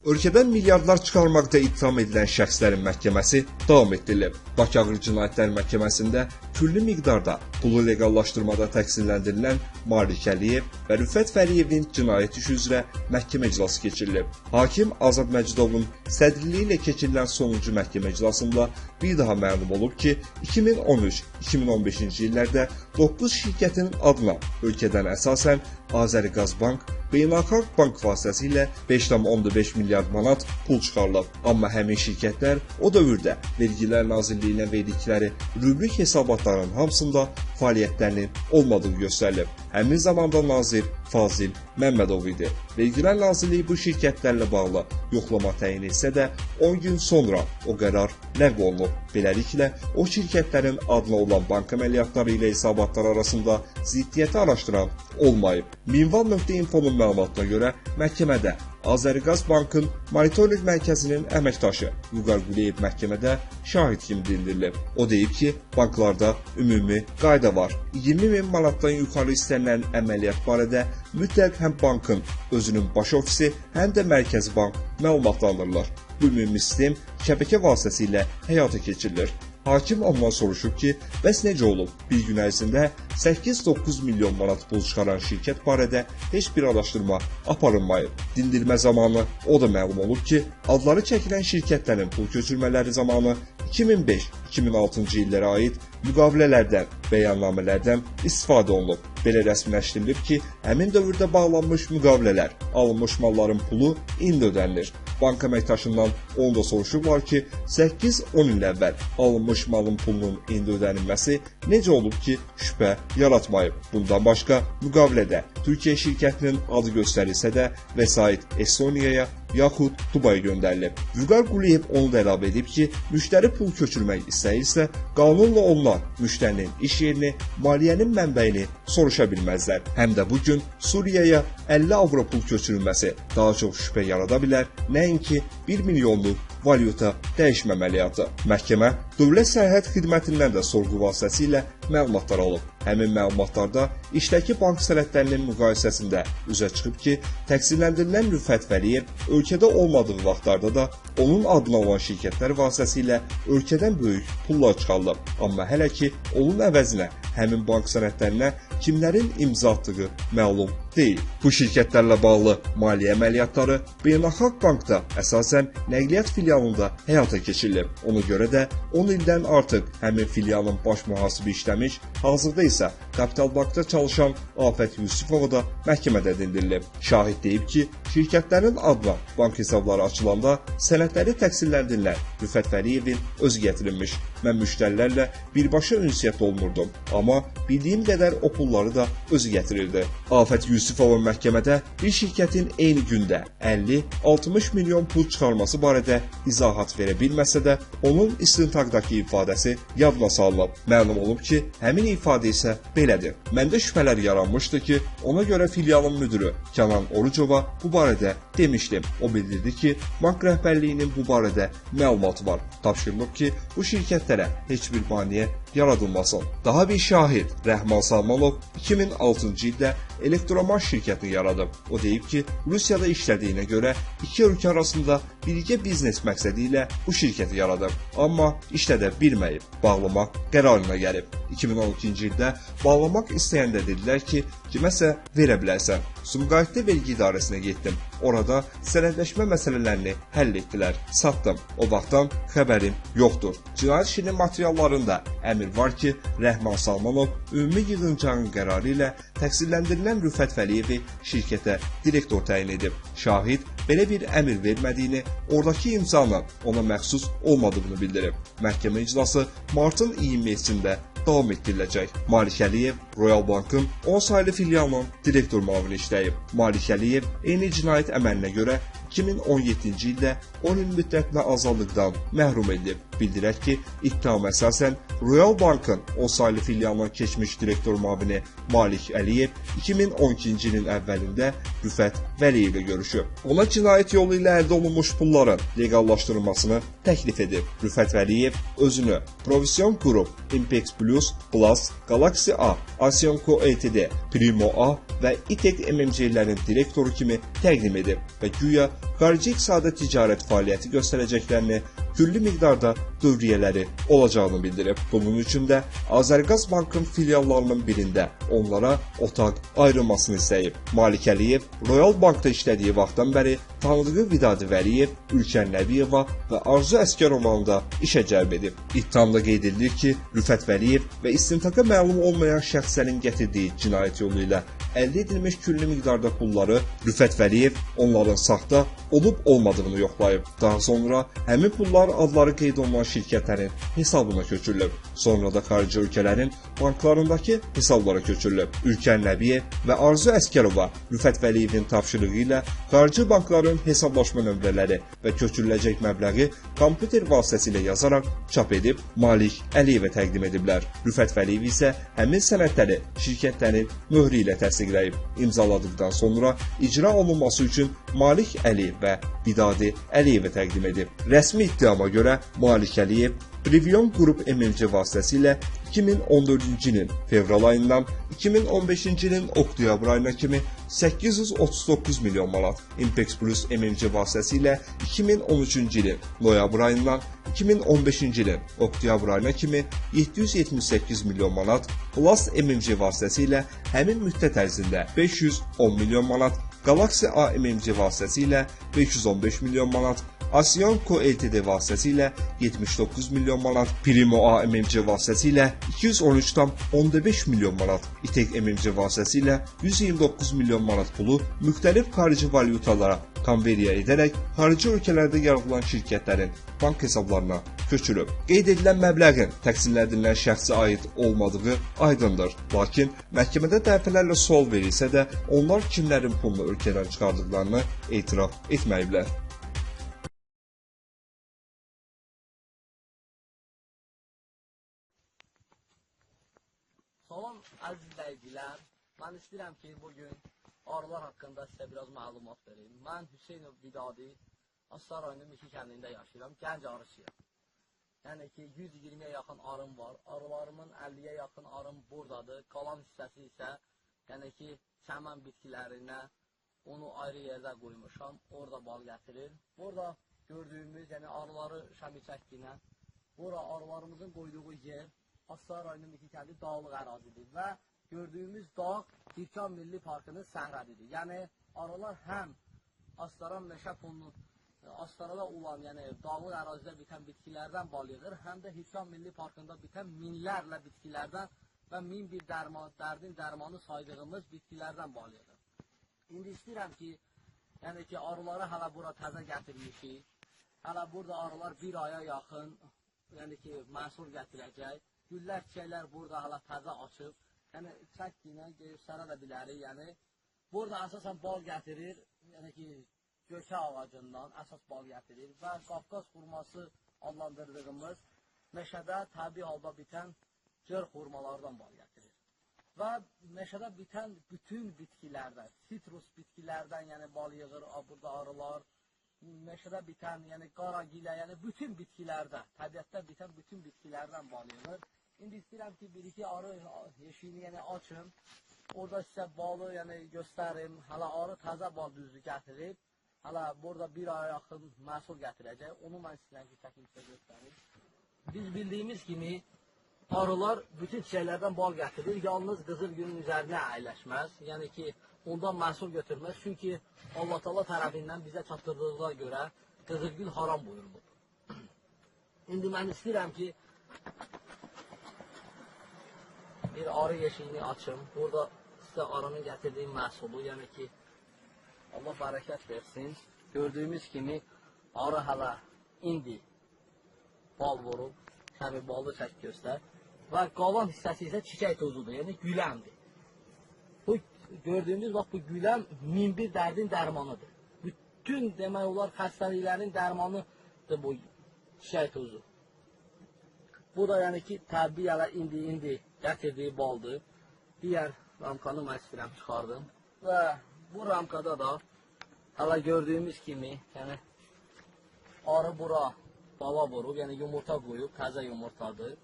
Ölkədən milyardlar çıxarmaqda ittiham edilən şəxslərin məhkəməsi davam etdirilib. Bakı Ağır Cinayətlər Məhkəməsində külli miqdarda pulu leqallaşdırmada təqsirləndirilən Malik Əliyev və Rüfət Vəliyevin cinayət işi üzrə məhkəmə iclası keçirilib. Hakim Azad Məcidovun sədrliyi ilə keçirilən sonuncu məhkəmə iclasında bir daha məlum olub ki, 2013-2015-ci illərdə 9 şirkətin adına ölkədən əsasən Azəriqazbank, Beynəlxalq Bank vasitəsilə 5,5 milyard manat pul çıxarılıb. Amma həmin şirkətlər o dövrdə Vergilər Nazirliyinə verdikləri rubrik hesabatların hamısında fəaliyyətlərinin olmadığı göstərilib. Həmin zamanda nazir Fazil Məmmədov idi. Vergilər Nazirliyi bu şirkətlərlə bağlı yoxlama təyin etsə də 10 gün sonra o qərar ləğv olunub. Beləliklə, o şirkətlərin adına olan bank əməliyyatları ilə hesabatlar arasında ziddiyyəti araşdıran olmayıb. Minval.info'nun məlumatına görə məhkəmədə Azəriqazbankın monitorinq mərkəzinin əməkdaşı Vüqar Quliyev məhkəmədə şahid kimi dindirilib. O deyib ki, banklarda ümumi qayda var. 20 min manatdan yuxarı istənilən əməliyyat barədə mütləq həm bankın özünün baş ofisi, həm də Mərkəzi Bank məlumatlandırılır. Bu ümumi sistem şəbəkə vasitəsilə həyata keçirilir. Hakim ondan soruşub ki, bəs necə olub? Bir gün ərzində 8-9 milyon manat pul çıxaran şirkət barədə heç bir araşdırma aparılmayıb. Dindirmə zamanı o da məlum olub ki, adları çəkilən şirkətlərin pul köçürmələri zamanı 2005-2006-cı illərə aid müqavilələrdən, bəyannamələrdən istifadə olunub. Belə rəsmiləşdirilib ki, həmin dövrdə bağlanmış müqavilələr, alınmış malların pulu indi ödənilir. Bank əməkdaşından onu da soruşublar ki, 8-10 il əvvəl alınmış malın pulunun indi ödənilməsi necə olub ki, şübhə yaratmayıb. Bundan başqa, müqavilədə Türkiyə şirkətinin adı göstərilsə də, vəsait Estoniyaya yaxud Dubaya göndərilib. Vüqar Quliyev onu da əlavə edib ki, müştəri pul köçürmək istəyirsə, qanunla onlar müştərinin iş yerini, maliyyənin mənbəyini soruşa bilməzlər. Həm də bugün Suriyaya 50 avro pul köçürülməsi daha çox şübhə yarada bilər, nəinki 1 milyonluq valyuta dəyişmə əməliyyatı. Məhkəmə Dövlət Sərhəd Xidmətindən də sorğu vasitəsilə məlumatlar alıb. Həmin məlumatlarda işdəki bank sənədlərinin müqayisəsində üzə çıxıb ki, təqsirləndirilən Rüfət Vəliyev ölkədə olmadığı vaxtlarda da onun adına olan şirkətlər vasitəsilə ölkədən böyük pullar çıxarılıb. Amma hələ ki, onun əvəzinə həmin bank sənədlərinə kimlərin imza atdığı məlum deyil. Bu şirkətlərlə bağlı maliyyə əməliyyatları Beynəlxalq Bankda əsasən nəqliyyat filialında həyata keçirilib. Ona görə də 10 ildən artıq həmin filialın baş mühasibi işləmiş, hazırda isə Kapital Bankda çalışan Afət Yusifova da məhkəmədə dindirilib. Şahid deyib ki, şirkətlərin adına bank hesabları açılanda sənədləri təqsirləndirilən Rüfət Vəliyevin özü gətirilmiş. Mən müştərilərlə birbaşa ünsiyyət olunurdum, amma bildiyim qədər o pulları da özü gətirirdi. Afət Yusifova məhkəmədə bir şirkətin eyni gündə 50-60 milyon pul çıxarması barədə izahat verə bilməsə də, onun istintaqdakı ifadəsi yadına salınıb. Məlum olub ki, həmin ifadə isə belədir. Məndə şübhələr yaranmışdı ki, ona görə filialın müdürü Kənan Orucova bu barədə demişdim. O bildirdi ki, bank rəhbərliyinin bu barədə məlumatı var. Tapşırılıb ki, bu şirkətlərə heç bir maneə yaradılmasın. Daha bir şahid Rəhman Salmanov 2006-cı ildə Elektromaş şirkətini yaradıb. O deyib ki, Rusiyada işlədiyinə görə iki ölkə arasında birgə biznes məqsədi ilə bu şirkəti yaradıb. Amma işlədə bilməyib, bağlamaq qərarına gəlib. 2012-ci ildə bağlamaq istəyəndə dedilər ki, kiməsə verə bilərsən. Sumqayıtlı vergi idarəsinə getdim. Orada sənədləşmə məsələlərini həll etdilər. Satdım. O vaxtdan xəbərim yoxdur. Cinayət işinin materiallarında əmr var ki, Rəhman Salmanov ümumi yığıncağın qərarı ilə təqsirləndirilən Rüfət Vəliyevi şirkətə direktor təyin edib. Şahid belə bir əmr vermədiyini, oradakı imzanın ona məxsus olmadığını bildirib. Məhkəmə iclası martın 27-sində davam etdiriləcək. Malik Əliyev Royal Bankın 10 saylı filialının direktor müavini işləyib. Malik Əliyev eyni cinayət əməlinə görə 2017-ci ildə 10 il müddətinə azadlıqdan məhrum edilib. Bildirək ki, ittihama əsasən Royal Bankın o saylı filialının keçmiş direktor müavini Malik Əliyev 2012-ci ilin əvvəlində Rüfət Vəliyevlə görüşüb. Ona cinayət yolu ilə əldə olunmuş pulların legallaşdırılmasını təklif edib. Rüfət Vəliyev özünü Provision Group, Impex Plus, Plus, Galaxy A, Asionco Ltd, Primo A və İTEC MMC-lərin direktoru kimi təqdim edib və güya xarici iqtisadi ticarət fəaliyyəti göstərəcəklərini, külli miqdarda dövriyyələri olacağını bildirib. Bunun üçün də Azərqaz Bankın filiallarının birində onlara otaq ayrılmasını istəyib. Malik Əliyev Royal Bankda işlədiyi vaxtdan bəri tanıdığı Vidadi Vəliyev, Ülkər Nəbiyeva və Arzu Əskərovanı da işə cəlb edib. İttihamda qeyd edilir ki, Rüfət Vəliyev və istintaqa məlum olmayan şəxslərin gətirdiyi cinayət yolu ilə əldə edilmiş külli miqdarda pulları Rüfət Vəliyev onların saxta olub-olmadığını yoxlayıb. Daha sonra həmin pullar adları qeyd olunan şirkətlərin hesabına köçürülüb. Sonra da xarici ölkələrin banklarındakı hesablara köçürülüb. Ülkər Nəbiyev və Arzu Əskərova Rüfət Vəliyevin tapşırığı ilə xarici bankların hesablaşma nömrələri və köçürüləcək məbləği kompüter vasitəsilə yazaraq çap edib Malik Əliyevə təqdim ediblər. Rüfət Vəliyev isə həmin sənədləri şirkətlərin möhrü ilə təsdiqləyib. İmzaladıqdan sonra icra olunması üçün Malik Əliyev və Vidadi Əliyevə təqdim edib. Rəsmi ittihama görə Malik Əliyev Privion Group MMC vasitəsilə 2014-cü ilin fevral ayından 2015-ci ilin oktyabr ayına kimi 839 milyon manat, Impex Plus MMC vasitəsilə 2013-cü ilin noyabr ayından 2015-ci ilin oktyabr ayına kimi 778 milyon manat, Plus MMC vasitəsilə həmin müddət ərzində 510 milyon manat, Galaxy A MMC vasitəsilə 515 milyon manat, Asionco Ltd vasitəsilə 79 milyon manat, Primo A MMC vasitəsilə 213,5 milyon manat, İTEC MMC vasitəsilə 129 milyon manat pulu müxtəlif xarici valyutalara konveriya edərək xarici ölkələrdə yaradılan şirkətlərin bank hesablarına köçürüb. Qeyd edilən məbləğin təqsirləndirilən şəxsə aid olmadığı aydındır. Lakin məhkəmədə dəfələrlə sual verilsə də onlar kimlərin pulunu ölkədən çıxardıqlarını etiraf etməyiblər. Salam əziz izləyicilər, mən istəyirəm ki, bugün arılar haqqında sizə biraz məlumat vereyim. Mən Hüseynov Vidadi, Aslar rayonunun Miki kəndində yaşayıram, gənc arıçıyam. Yəni ki, 120-yə yaxın arım var, arılarımın 50-yə yaxın arım buradadır. Qalan hissəsi isə, yəni ki, çəmən bitkilərinə onu ayrı yerdə qoymuşam, orada bal gətirir. Burada gördüyümüz, yəni arıları şəmi çəkdiyinə, bura arılarımızın qoyduğu yer, Aslar rayonunun Miki kəndi dağlıq ərazidir və gördüyümüz dağ Hirkan Milli Parkının sərhədidir. Yəni arılar həm Astaran meşə fonunun Astarada olan, yəni dağlıq ərazidə bitən bitkilərdən bal yığır, həm də Hirkan Milli Parkında bitən minlərlə bitkilərdən və min bir dərdin dərmanı saydığımız bitkilərdən bal yığır. İndi istəyirəm ki, yəni ki, arıları hələ bura təzə gətirmişik. Hələ burada arılar bir aya yaxın, yəni ki, məhsul gətirəcək. Güllər, çiçəklər burada hələ təzə açıb. Yəni, çəkdiyinə göstərə də bilərik. Yəni, burada əsasən bal gətirir, yəni ki, göçə ağacından əsas bal gətirir və Qafqaz xurması adlandırdığımız meşədə təbii halda bitən cır xurmalardan bal gətirir. Və meşədə bitən bütün bitkilərdən, sitrus bitkilərdən, yəni bal yığır, burada arılar, meşədə bitən, yəni qaragilə, yəni bütün bitkilərdə, təbiətdə bitən bütün bitkilərdən bal yığır. İndi istəyirəm ki, bir-iki arı yeşiyini yəni açım, orada sizə balı yəni göstərim, hələ arı təzə bal düzlü gətirib, hələ burada bir aya yaxın məhsul gətirəcək, onu mən istəyirəm ki, çəkim sizə göstərim. Biz bildiyimiz kimi, arılar bütün çiçəklərdən bal gətirir, yalnız qızıl gülün üzərinə əyləşməz, yəni ki, ondan məhsul götürməz, çünki Allah Taala tərəfindən bizə çatdırdığına görə qızıl gül haram buyurulub. İndi mən istəyirəm ki, bir arı yeşiyini açım. Burada sizə arının gətirdiyi məhsulu, yəni ki, Allah bərəkət versin. Gördüyümüz kimi, arı hələ indi bal vurub, şəmi balı çək göstər və qalan hissəsi isə çiçək tozudur, yəni güləmdir. Bu gördüyümüz bax, bu güləm min bir dərdin dərmanıdır. Bütün demək olar xəstəliklərin dərmanıdır bu çiçək tozu. Bu da yəni ki, təbii hələ indi gətirdiyi baldır. Digər ramkanı mən istəyirəm çıxardım. Və bu ramkada da hələ gördüyümüz kimi, yəni arı bura bala vurub, yəni yumurta qoyub, təzə yumurtadır.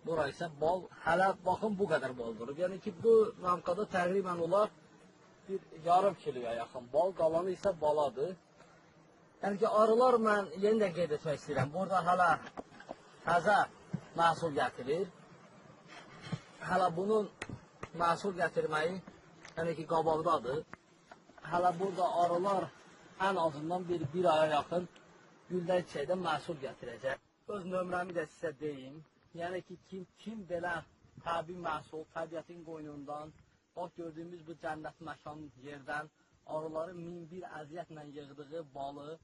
Bura isə bal, hələ baxın bu qədər bal vurub. Yəni ki, bu ramkada təqribən olar bir yarım kiloya yaxın bal, qalanı isə baladır. Yəni ki, arılar mən yenidən qeyd etmək istəyirəm. Burada hələ təzə məhsul gətirir. Hələ bunun məhsul gətirməyi, yəni ki, qabaqdadır. Hələ burada arılar ən azından bir aya yaxın güldən çiçəkdən məhsul gətirəcək. Öz nömrəmi də sizə deyim. Yəni ki, kim belə təbii məhsul, təbiətin qoynundan, bax gördüyümüz bu cənnət məkan yerdən arıları 1001 əziyyətlə yığdığı balı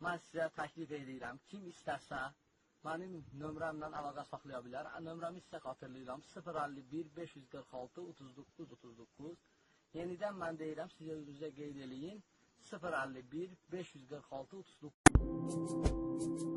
mən sizə təklif edirəm. Kim istərsə mənim nömrəmlə əlaqə saxlaya bilər. Nömrəmi sizə xatırlayıram 051 546 39 39. Yenidən mən deyirəm, siz özünüzə qeyd eləyin 051 546 39.